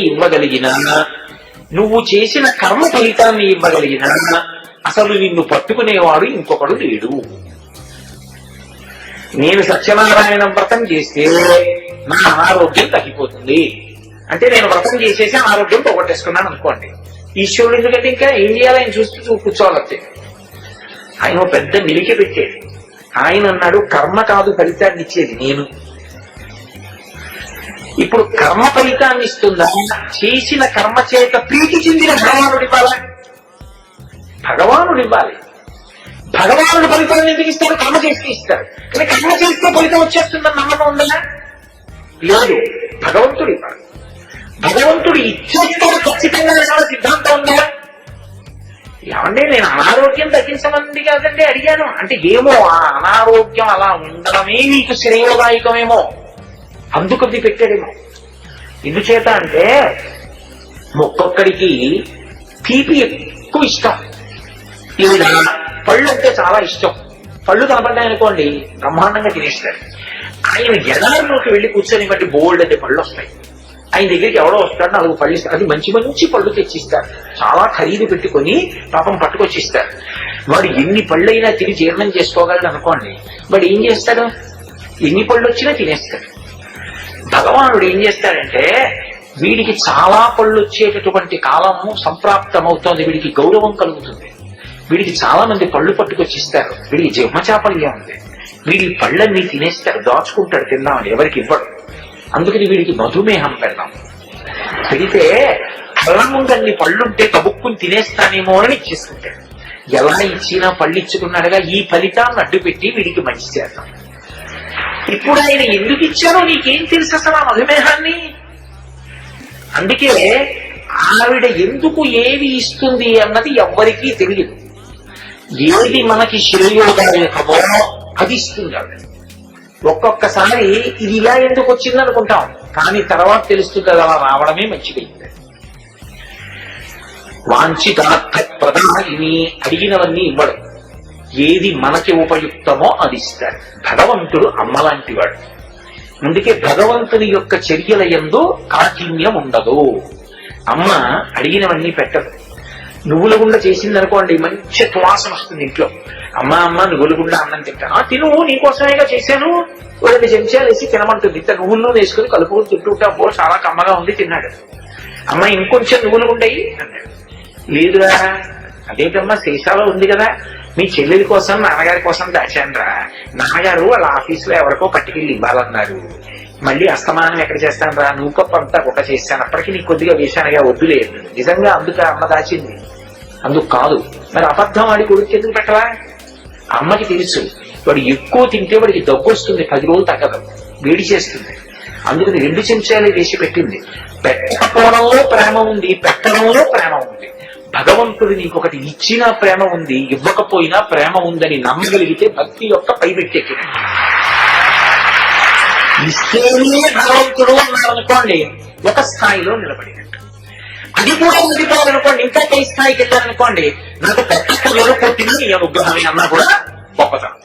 ఇవ్వగలిగినా, నువ్వు చేసిన కర్మ ఫలితాన్ని ఇవ్వగలిగినా అసలు నిన్ను పట్టుకునేవాడు ఇంకొకడు లేడు. నేను సత్యనారాయణ వ్రతం చేస్తే నా అనారోగ్యం తగ్గిపోతుంది అంటే నేను వ్రతం చేసేసి ఆరోగ్యం పోగొట్టేసుకున్నాను అనుకోండి. ఈశ్వరుడు ఎందుకంటే ఇంకా ఏం చేయాలి, ఆయన చూస్తూ కూర్చోవాలంతే. ఆయన పెద్ద నిలికి పెట్టేది. ఆయన అన్నాడు, కర్మ కాదు ఫలితాన్ని ఇచ్చేది నేను. ఇప్పుడు కర్మ ఫలితాన్ని ఇస్తుందా, చేసిన కర్మ చేత ప్రీతి చెందిన భగవానుడు ఇవ్వాలా? భగవానుడు ఇవ్వాలి. భగవానుడు ఫలితాన్ని ఎందుకు ఇస్తాడు? కర్మ చేస్తే ఇస్తాడు. కానీ కర్మ చేస్తే ఫలితం వచ్చేస్తుందని నమ్మకం ఉందా? లేదు. భగవంతుడు ఇవ్వాలి. భగవంతుడు ఇచ్చేస్తాడు ఖచ్చితంగా సిద్ధాంతం ఉందా? ఏమంటే నేను అనారోగ్యం తగ్గించమంది కాదండి అడిగాను. అంటే ఏమో ఆ అనారోగ్యం అలా ఉండడమే నీకు శ్రేయోదాయకమేమో, అందుకు అది పెట్టాడేమో. ఎందుచేత అంటే ఒక్కొక్కడికి తీపి ఎక్కువ ఇష్టం, ఇలా పళ్ళు అంటే చాలా ఇష్టం. పళ్ళు కనపడ్డాయనుకోండి బ్రహ్మాండంగా తినేస్తాడు. ఆయన ఎడారిలోకి వెళ్లి కూర్చొని బట్టి బోల్డ్ అంటే పళ్ళు వస్తాయి. ఆయన దగ్గరికి ఎవడో వస్తాడు, 4 పళ్ళు ఇస్తారు. అది మంచి మంచి పళ్ళు తెచ్చిస్తారు, చాలా ఖరీదు పెట్టుకుని పాపం పట్టుకొచ్చిస్తారు. వాడు ఎన్ని పళ్ళైనా తిని జీర్ణం చేసుకోగలడు అనుకోండి, వాడు ఏం చేస్తాడు? ఎన్ని పళ్ళు వచ్చినా తినేస్తాడు. భగవానుడు ఏం చేస్తాడంటే వీడికి చాలా పళ్ళు వచ్చేటటువంటి కాలము సంప్రాప్తమవుతోంది, వీడికి గౌరవం కలుగుతుంది, వీడికి చాలా మంది పళ్ళు పట్టుకొచ్చిస్తారు, వీడికి జిహ్మచాపల్యం ఉంది, వీడి పళ్ళన్నీ తినేస్తాడు, దాచుకుంటాడు తిందామని, ఎవరికి ఇవ్వడు. అందుకని వీడికి మధుమేహం పెడదాం. పెడితే కళ్ళ ముందన్ని పళ్ళుంటే కబుక్కుని తినేస్తానేమో అని ఇచ్చేసుకుంటాడు. ఎలా ఇచ్చినా పళ్ళు ఇచ్చుకున్నాడుగా, ఈ ఫలితాన్ని అడ్డుపెట్టి వీడికి మంచి చేద్దాం. ఇప్పుడు ఆయన ఎందుకు ఇచ్చారో నీకేం తెలుసు అసలు ఆ మధుమేహాన్ని? అందుకే ఆవిడ ఎందుకు ఏవి ఇస్తుంది అన్నది ఎవ్వరికీ తెలియదు. ఏది మనకి శ్రేయోదాయకమో అది ఇస్తుంది ఆవిడ. ఒక్కొక్కసారి ఇది ఇలా ఎందుకు వచ్చింది అనుకుంటాం, కానీ తర్వాత తెలుస్తుంది కదా అలా రావడమే మంచిదైంది. వాంఛితార్థ ప్రదాయిని, అడిగినవన్నీ ఇవ్వడం, ఏది మనకి ఉపయుక్తమో అది ఇస్తాడు. భగవంతుడు అమ్మలాంటి వాడు. అందుకే భగవంతుని యొక్క చర్యల యందు కాఠిన్యం ఉండదు. అమ్మ అడిగినవన్నీ పెట్టదు. నువ్వుల గుండ చేసిందనుకోండి మంచి తువాసన వస్తుంది ఇంట్లో. అమ్మ నువ్వుల గుండ అన్నం తింటాను, తిను నీకోసమేగా చేశాను, 2 చెంచాలు వేసి తినమంటుంది. ఇంత నువ్వుల్లో వేసుకుని కలుపుకొని తింటుంటే అబ్బో చాలా కమ్మగా ఉంది తిన్నాడు. అమ్మ ఇంకొంచెం నువ్వులు గుండయి అన్నాడు. లేదురా, అదేంటమ్మా శేషాలో ఉంది కదా, మీ చెల్లెలి కోసం నాన్నగారి కోసం దాచానురా, నాన్నగారు వాళ్ళ ఆఫీసులో ఎవరికో పట్టుకెళ్ళి ఇవ్వాలన్నారు, మళ్ళీ అస్తమానం ఎక్కడ చేస్తాను రా, నువ్వు కప్పు అంతా ఒక చేశాను, అప్పటికి నీకు కొద్దిగా వేశానుగా, వద్దులేదు. నిజంగా అందుకు అమ్మ దాచింది, అందుకు కాదు. మరి అబద్ధం వాడి కొడుకు ఎందుకు పెట్టవా? అమ్మకి తెలుసు వాడు ఎక్కువ తింటే వాడికి దగ్గు వస్తుంది, 10 రోజులు తగ్గదు, వేడి చేస్తుంది. అందుకని 2 చెంచాలే వేసి పెట్టింది. పెట్టకపోవడంలో ప్రేమ ఉంది, పెట్టడంలో ప్రేమ ఉంది. భగవంతుడు నీకు ఒకటి ఇచ్చినా ప్రేమ ఉంది, ఇవ్వకపోయినా ప్రేమ ఉందని నమ్మగలిగితే భక్తి యొక్క పైబెట్టెక్కి ఇస్తేనే భగవంతుడు ఉన్నాడనుకోండి ఒక స్థాయిలో నిలబడినట్టు. అది కూడా ఉండిపోవాలనుకోండి, ఇంకా పై స్థాయికి వెళ్ళాలనుకోండి, నాకు పెట్టకలు కొట్టింది నీ అనుగ్రహమే అన్నా కూడా గొప్పతనం.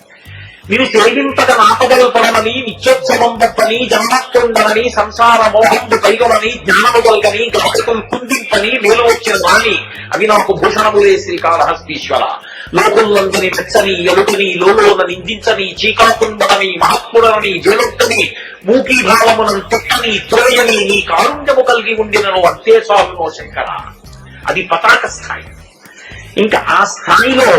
నేను తెలివింపద నాపదలు పడమని, నిత్యోత్సవం పప్పని, జన్మత్తుండమని, సంసార మోహంబు పైగమని, జ్ఞానము గొల్గని, గ్రహకులు కుందింపని, నేను వచ్చిన వాణి అవి నాకు భూషణములే శ్రీకాళహస్తీశ్వర. లోకులందని మెచ్చని, ఎలుకని, లోలోన నిందించని, చీకాకుండని, మహాత్ముడని, జలొట్టని, మూకీ భావములను తొట్టని, త్రోయని, నీ కారుణ్యము కలిగి ఉండినను అంతే సాగునో శంకర. అది పతాక స్థాయి. ఇంకా ఆ స్థాయిలో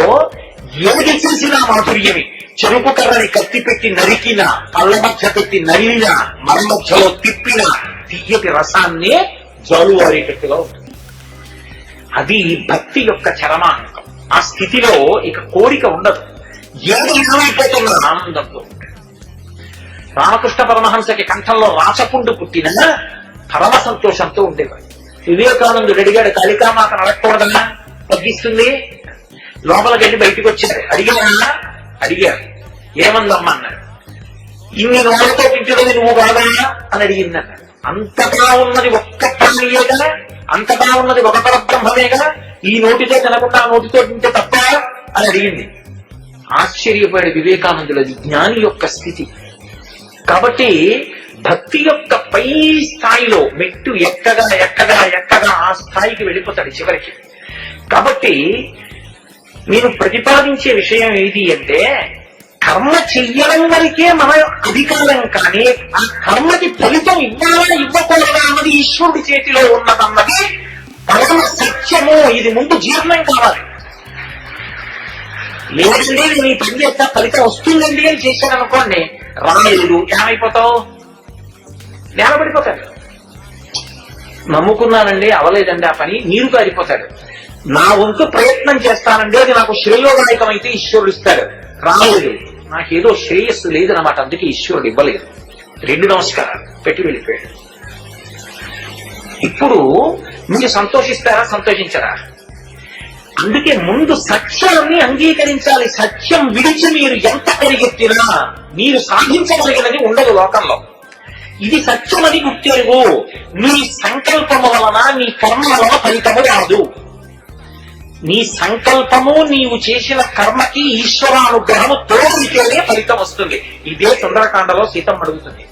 ఏది చూసినా మాధుర్యమే. చెరుకు కర్రని కత్తి పెట్టి నరికిన, పళ్ళ మధ్య పెట్టి నరిలిన, మధ్యలో తిప్పిన తీయటి రసాన్నే జాలువారేటట్టుగా ఉంటుంది. అది భక్తి యొక్క చరమాంకం. ఆ స్థితిలో ఇక కోరిక ఉండదు, ఏది ఏమైపోతున్న ఆనందంతో ఉంటుంది. రామకృష్ణ పరమహంసకి కంఠంలో రాచపుండు పుట్టిన పరమ సంతోషంతో ఉండేవాడు. వివేకానందుడు అడిగాడు, కాళికామాతను అడగకూడదన్నా తగ్గిస్తుంది, లోపలికి వెళ్ళి బయటకు వచ్చింది. అడిగారు ఏమందమ్మా అన్నాడు. ఇన్ని నోళ్ళతో తింటున్నది నువ్వు కాదన్నా అని అడిగిందన్నాడు. అంతగా ఉన్నది ఒక్క ప్రాణియే కదా, అంతగా ఉన్నది ఒక పరబ్రహ్మమే కదా, ఈ నోటితో తినకుండా ఆ నోటితో తింటే తప్ప అని అడిగింది. ఆశ్చర్యపోయాడు వివేకానందుడు. అది జ్ఞాని యొక్క స్థితి. కాబట్టి భక్తి యొక్క పై స్థాయిలో మెట్టు ఎక్కగా ఎక్కగా ఎక్కగా ఆ స్థాయికి వెళ్ళిపోతాడు చివరికి. కాబట్టి నేను ప్రతిపాదించే విషయం ఏది అంటే, కర్మ చెయ్యడం వరకే మన అధికారం, కానీ ఆ కర్మకి ఫలితం ఇవ్వాలా ఇవ్వకూడదా అన్నది ఈశ్వరుడి చేతిలో ఉన్నదన్నది పరమ సత్యము. ఇది ముందు జీర్ణం కావాలి. లేదండి నీ పని చేస్తా ఫలితం వస్తుందండి అని చేశాను అనుకోండి, రాలేదు, ఏమైపోతావు? నేలబడిపోతాడు. నమ్ముకున్నానండి అవలేదండి ఆ పని, నీరు కారిపోతాడు. నా వంతు ప్రయత్నం చేస్తానండి, అది నాకు శ్రేయోదాయకం అయితే ఈశ్వరుడు ఇస్తాడు. రాలేదు, నాకేదో శ్రేయస్సు లేదన్నమాట, అందుకే ఈశ్వరుడు ఇవ్వలేదు. 2 నమస్కారాలు పెట్టి వెళ్ళిపోయాడు. ఇప్పుడు మీరు సంతోషిస్తారా సంతోషించరా? అందుకే ముందు సత్యాన్ని అంగీకరించాలి. సత్యం విడిచి మీరు ఎంత పరిగెత్తినా మీరు సాధించగలిగినది ఉండదు లోకంలో. ఇది సత్యమని గుర్తెరుగు. నీ సంకల్పము వలన నీ కర్మ వలన ఫలితము రాదు. నీ సంకల్పము నీవు చేసిన కర్మకి ఈశ్వరానుగ్రహము తోడితేనే ఫలితం వస్తుంది. ఇదే సుందరకాండలో సీతమ్మ అడుగుతుంది.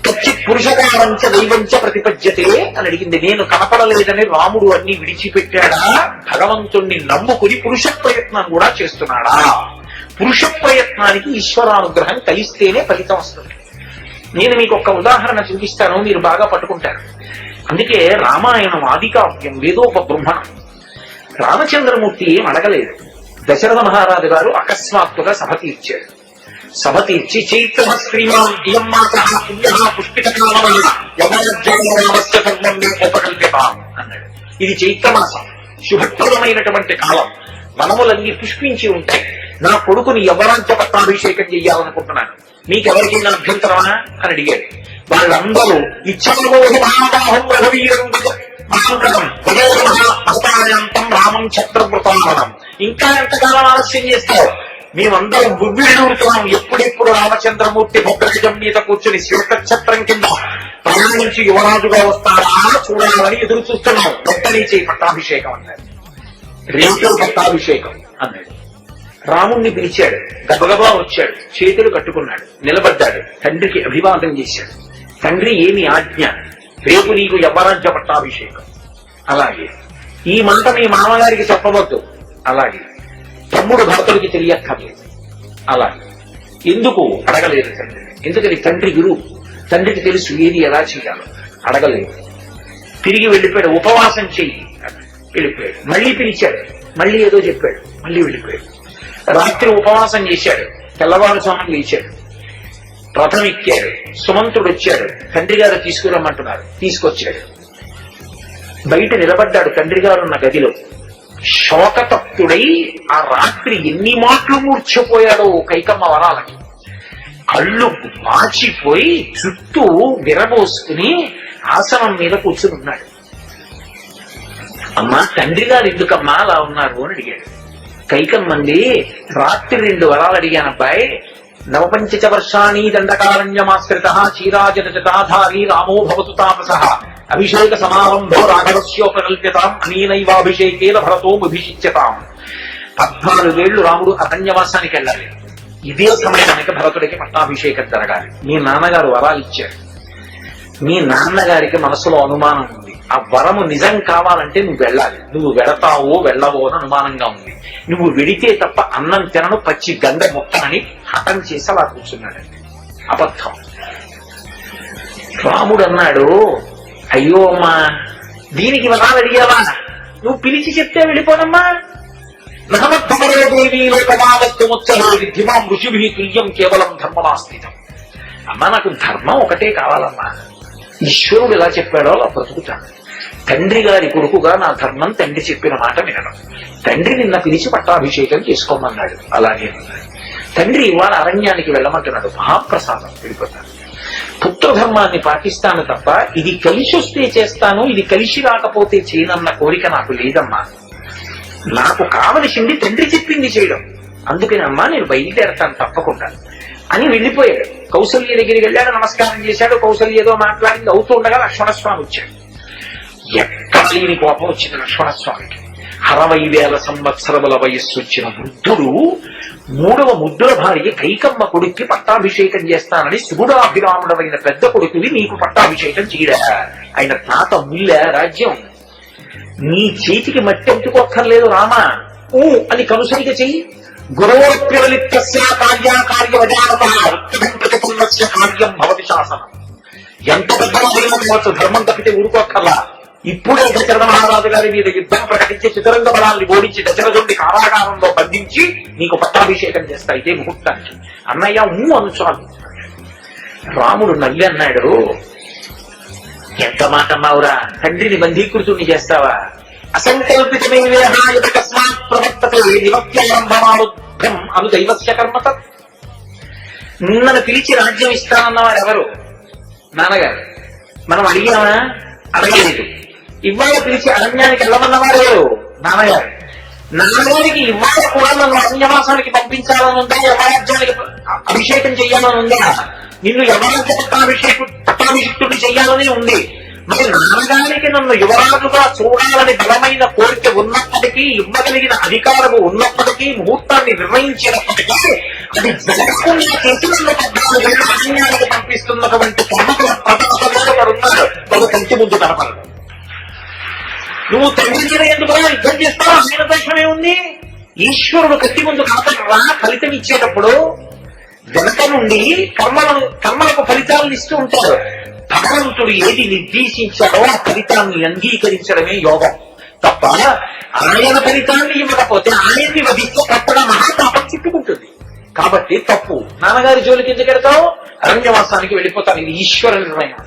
కచ్చిత్ పురుషకారంచ దైవంచ ప్రతిపద్యతే అని అడిగింది. నేను కనపడలేదని రాముడు అన్ని విడిచిపెట్టాడా? భగవంతుణ్ణి నమ్ముకుని పురుష ప్రయత్నం కూడా చేస్తున్నాడా? పురుష ప్రయత్నానికి ఈశ్వరానుగ్రహం కలిస్తేనే ఫలితం వస్తుంది. నేను మీకు ఒక ఉదాహరణ చూపిస్తాను, మీరు బాగా పట్టుకుంటారు. అందుకే రామాయణం ఆదికావ్యం, వేదోపబృంహణం. రామచంద్రమూర్తి ఏం అడగలేదు. దశరథ మహారాజు గారు అకస్మాత్తుగా సభ తీర్చాడు. సభ తీర్చి చైత్ర శ్రీమాన్ ఇయం మాత పుష్పిత ఉపకల్పితాం అన్నాడు. ఇది చైత్రమాసం, శుభప్రదమైనటువంటి కాలం. వనములన్నీ పుష్పించి ఉంటాయి. నా కొడుకుని యవరాజ్య పట్టాభిషేకం చెయ్యాలనుకుంటున్నాను, మీకెవరికి అభ్యంతరమా అని అడిగాడు. వాళ్ళందరూ రామం ఛత్రవృతాంతం, ఇంకా ఎంతకాలం ఆలస్యం చేస్తావు? మేమందరం గువ్విళ్ళూరుతున్నాం, ఎప్పుడెప్పుడు రామచంద్రమూర్తి భద్రజం మీద కూర్చుని శ్వేతఛత్రం కింద ప్రయాణించి యువరాజుగా వస్తారా చూడాలని ఎదురు చూస్తున్నాం. వెంటనే చేయి పట్టాభిషేకం అన్నాడు. రేపు పట్టాభిషేకం అన్నాడు. రాముణ్ణి పిలిచాడు. గబగబా వచ్చాడు, చేతులు కట్టుకున్నాడు, నిలబడ్డాడు, తండ్రికి అభివాదం చేశాడు. తండ్రి ఏమి ఆజ్ఞ? రేపు నీకు యవ్వరాజ్య పట్టాభిషేకం. అలాగే ఈ మంట మీ మామగారికి చెప్పవద్దు. అలాగే తమ్ముడు భర్తలకి తెలియక్కర్లేదు. అలాగే ఎందుకు అడగలేదు తండ్రి? ఎందుకని తండ్రి గురువు, తండ్రికి తెలుసు ఏది ఎలా చేయాలో. అడగలేదు, తిరిగి వెళ్ళిపోయాడు. ఉపవాసం చెయ్యి వెళ్ళిపోయాడు. మళ్ళీ పిలిచాడు, మళ్ళీ ఏదో చెప్పాడు, మళ్ళీ వెళ్ళిపోయాడు. రాత్రి ఉపవాసం చేశాడు, తెల్లవారుజామున లేచాడు, రథం ఎక్కాడు. సుమంతుడు వచ్చాడు, తండ్రి గారు తీసుకురమ్మంటున్నారు, తీసుకొచ్చాడు. బయట నిలబడ్డాడు తండ్రి గారు ఉన్న గదిలో. శోకతప్తుడై ఆ రాత్రి ఎన్ని మాటలు మూర్ఛపోయాడో కైకమ్మ వరాలకి. కళ్ళు మాచిపోయి చుట్టూ విరబోసుకుని ఆసనం మీద కూర్చున్నాడు. అమ్మా, తండ్రి గారు ఎందుకమ్మా అలా ఉన్నారు అని అడిగాడు. కైకమ్మంది, రాత్రి 2 వరాలు అడిగాను అబ్బాయి. నవపంచ వర్షాణి దండకారణ్యమాశ్రిత చీరాజనజటాధారీ రామో భవతు తాపస అభిషేక సమారంభో రాఘవస్యోపకల్ప్యతాం అనేనైవాభిషేకేన భరతోభిషిచ్యతాం. 14 ఏళ్లు రాముడు అరణ్యవాసానికి వెళ్ళాలి. ఇదే సమయానికి భరతుడికి పట్టాభిషేకం జరగాలి. మీ నాన్నగారు వరాలు ఇచ్చారు. మీ నాన్నగారికి మనసులో అనుమానం ఉంది. ఆ వరము నిజం కావాలంటే నువ్వు వెళ్ళాలి. నువ్వు వెళతావో వెళ్ళవో అని అనుమానంగా ఉంది. నువ్వు వెడితే తప్ప అన్నం తినను, పచ్చి గంగ మొక్కనని హఠం చేసి అలా కూర్చున్నాడండి. అబద్ధం. రాముడు అన్నాడు, అయ్యో అమ్మా, దీనికి వరాలు అడిగావా? నువ్వు పిలిచి చెప్తే వెళ్ళిపోనమ్మా. ఋషిభి తుల్యం కేవలం ధర్మమాస్థితం. అమ్మా, నాకు ధర్మం ఒకటే కావాలమ్మా. ఈశ్వరుడు ఎలా చెప్పాడో అలా బ్రతుకుతాను. తండ్రి గారి కొడుకుగా నా ధర్మం తండ్రి చెప్పిన మాట వినడం. తండ్రి నిన్న పిలిచి పట్టాభిషేకం చేసుకోమన్నాడు, అలాగే తండ్రి ఇవాళ అరణ్యానికి వెళ్ళమంటున్నాడు. మహాప్రసాదం, వెళ్ళిపోతాను. పుత్రధర్మాన్ని పాటిస్తాను తప్ప ఇది కలిసి వస్తే చేస్తాను, ఇది కలిసి రాకపోతే చేయనన్న కోరిక నాకు లేదమ్మా. నాకు కావలసింది తండ్రి చెప్పింది చేయడం. అందుకని అమ్మా నేను బయలుదేరతాను తప్పకుండా అని వెళ్ళిపోయాడు. కౌసల్య దగ్గరికి వెళ్ళాడు, నమస్కారం చేశాడు. కౌసల్య ఏదో మాట్లాడింది. అవుతుండగా లక్ష్మణస్వామి వచ్చాడు. ఎక్కడ లేని కోపం వచ్చింది లక్ష్మణస్వామికి. 60,000 సంవత్సరముల వయస్సు వచ్చిన వృద్ధుడు 3వ ముద్దుల భార్య కైకమ్మ కొడుక్కి పట్టాభిషేకం చేస్తానని శివుడాభిరాముడమైన పెద్ద కొడుకుని నీకు పట్టాభిషేకం చేయడా. ఆయన తాత ముల్ల రాజ్యం. నీ చేతికి మట్టి అంటుకోక్కర్లేదు రామా, ఊ అని కనుసరిక చెయ్యి. గురోప్యవలిప్తస్య కార్యం భవతి శాసనం. ఎంత పెద్దగా ధర్మం ధర్మం తప్పితే ఊరుకోక్కర్లా. ఇప్పుడే దశరథ మహారాజు గారి మీద యుద్ధం ప్రకటించి చతురంగ బలాన్ని ఓడించి దశరథుడిని కారాగారంలో బంధించి నీకు పట్టాభిషేకం చేస్తా ఇదే ముహూర్తానికి. అన్నయ్య అనుచాలు. రాముడు నల్లి అన్నాడు, ఎంత మాట అన్నావురా, తండ్రిని బంధీకృతుడిని చేస్తావా? అసంకల్పితమైన అను దైవస్య కర్మత. నన్ను పిలిచి రాజ్యం ఇస్తానన్నవారు ఎవరు? నాన్నగారు. మనం అడిగామా? అడగలేదు. ఇవాళ పిలిచి అరణ్యానికి వెళ్ళమన్నవారు ఎవరు? నాన్నగారు. నాన్నగారికి ఇవాళ కూడా నన్ను అరణ్యవాసానికి పంపించాలని ఉందా? యమరాజ్యానికి అభిషేకం చెయ్యాలని ఉందా? నిన్ను యమరాజ్య పట్టాభిషిక్తుడిని చెయ్యాలని ఉంది. మరి నాన్నగారికి నన్ను యువరాజుగా చూడాలని బలమైన కోరిక ఉన్నప్పటికీ, ఇవ్వగలిగిన అధికారము ఉన్నప్పటికీ, ముహూర్తాన్ని నిర్ణయించినప్పటికీ అది జరగకుండా అరణ్యానికి పంపిస్తున్నటువంటి కర్మకుల ప్రతాపంలో ఒక కంటి ముందు కనపడదు. నువ్వు తండ్రి ఎందుకు యుద్ధం చేస్తావు? అన్ని దోషమే ఉంది. ఈశ్వరుడు కత్తి ముందు కనపడరా? ఫలితం ఇచ్చేటప్పుడు వెనక నుండి కర్మలకు ఫలితాలను ఇస్తూ ఉంటాడు. భగవంతుడు ఏది నిర్దేశించాడో ఆ ఫలితాన్ని అంగీకరించడమే యోగం తప్ప ఆయన ఫలితాన్ని ఇవ్వకపోతే ఆయన్ని వధిస్తే తప్పడం మహాపాపం చుట్టుకుంటుంది. కాబట్టి తప్పు. నాన్నగారి జోలికి ఎందుకు వెళ్తావు? అరణ్యవాసానికి వెళ్ళిపోతాను. ఇది ఈశ్వర నిర్ణయం.